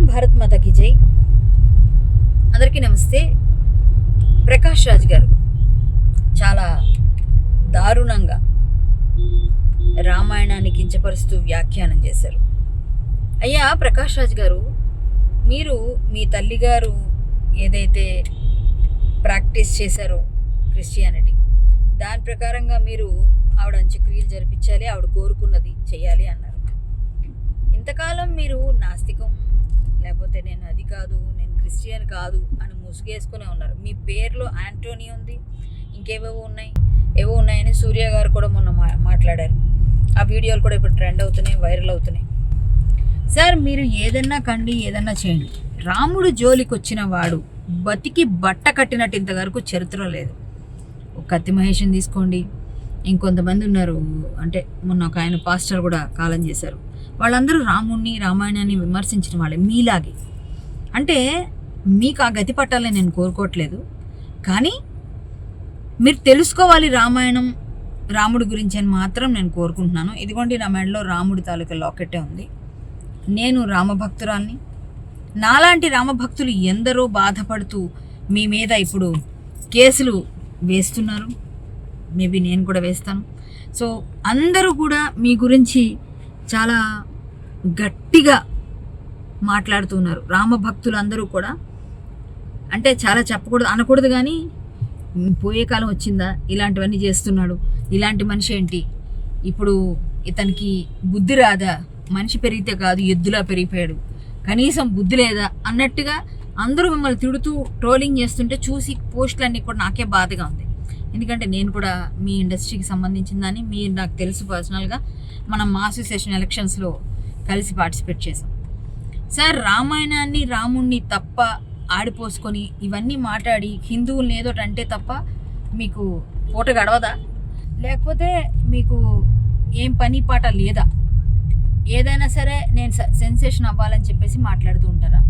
భారత్ మాతాకి జై. అందరికీ నమస్తే. ప్రకాష్ రాజ్ గారు చాలా దారుణంగా రామాయణాన్ని కించపరుస్తూ వ్యాఖ్యానం చేశారు. అయ్యా ప్రకాష్ రాజ్ గారు, మీరు మీ తల్లిగారు ఏదైతే ప్రాక్టీస్ చేశారో క్రిస్టియానిటీ, దాని ప్రకారంగా మీరు ఆవిడ అంత్యక్రియలు జరిపించాలి, ఆవిడ కోరుకున్నది చేయాలి అన్నారు. ఇంతకాలం మీరు నాస్తికం, లేకపోతే నేను అది కాదు, నేను క్రిస్టియన్ కాదు అని ముసుగేసుకునే ఉన్నారు. మీ పేరులో యాంటోనీ ఉంది, ఇంకేవేవో ఉన్నాయని సూర్య గారు కూడా మొన్న మాట్లాడారు. ఆ వీడియోలు కూడా ఇప్పుడు ట్రెండ్ అవుతున్నాయి, వైరల్ అవుతున్నాయి. సార్, మీరు ఏదన్నా కండి, ఏదన్నా చేయండి, రాముడు జోలికి వచ్చిన వాడు బతికి బట్ట కట్టినట్టు ఇంతవరకు చరిత్ర లేదు. కత్తి మహేష్ని తీసుకోండి, ఇంకొంతమంది ఉన్నారు. అంటే మొన్న ఒక ఆయన పాస్టర్ కూడా కాలం చేశారు. వాళ్ళందరూ రాముణ్ణి, రామాయణాన్ని విమర్శించిన వాళ్ళే మీలాగే. అంటే మీకు ఆ గతి పట్టాలని నేను కోరుకోవట్లేదు, కానీ మీరు తెలుసుకోవాలి రామాయణం, రాముడి గురించి అని మాత్రం నేను కోరుకుంటున్నాను. ఇదిగోండి, నా మెడలో రాముడి తాలూకా లాకెట్టే ఉంది. నేను రామభక్తురాల్ని. నాలాంటి రామభక్తులు ఎందరో బాధపడుతూ మీ మీద ఇప్పుడు కేసులు వేస్తున్నారు. మేబీ నేను కూడా వేస్తాను. సో అందరూ కూడా మీ గురించి చాలా గట్టిగా మాట్లాడుతున్నారు. రామభక్తులు అందరూ కూడా, అంటే చాలా అనకూడదు, కానీ పోయే కాలం వచ్చిందా, ఇలాంటివన్నీ చేస్తున్నాడు, ఇలాంటి మనిషి ఏంటి, ఇప్పుడు ఇతనికి బుద్ధి రాదా, మనిషి పెరిగితే కాదు ఎద్దులా పెరిగిపోయాడు, కనీసం బుద్ధి లేదా అన్నట్టుగా అందరూ మిమ్మల్ని తిడుతూ ట్రోలింగ్ చేస్తుంటే చూసి పోస్టులన్నీ కూడా నాకే బాధగా ఉంది. ఎందుకంటే నేను కూడా మీ ఇండస్ట్రీకి సంబంధించిందని మీరు నాకు తెలుసు పర్సనల్గా. మనం మా అసోసియేషన్ ఎలక్షన్స్లో కలిసి పార్టిసిపేట్ చేసాం. సార్, రామాయణాన్ని, రాముణ్ణి తప్ప ఆడిపోసుకొని ఇవన్నీ మాట్లాడి హిందువుల్ని ఏదోటి అంటే తప్ప మీకు పూట గడవదా? లేకపోతే మీకు ఏం పని పాట లేదా? ఏదైనా సరే నేను సెన్సేషన్ అవ్వాలని చెప్పేసి మాట్లాడుతూ ఉంటారా?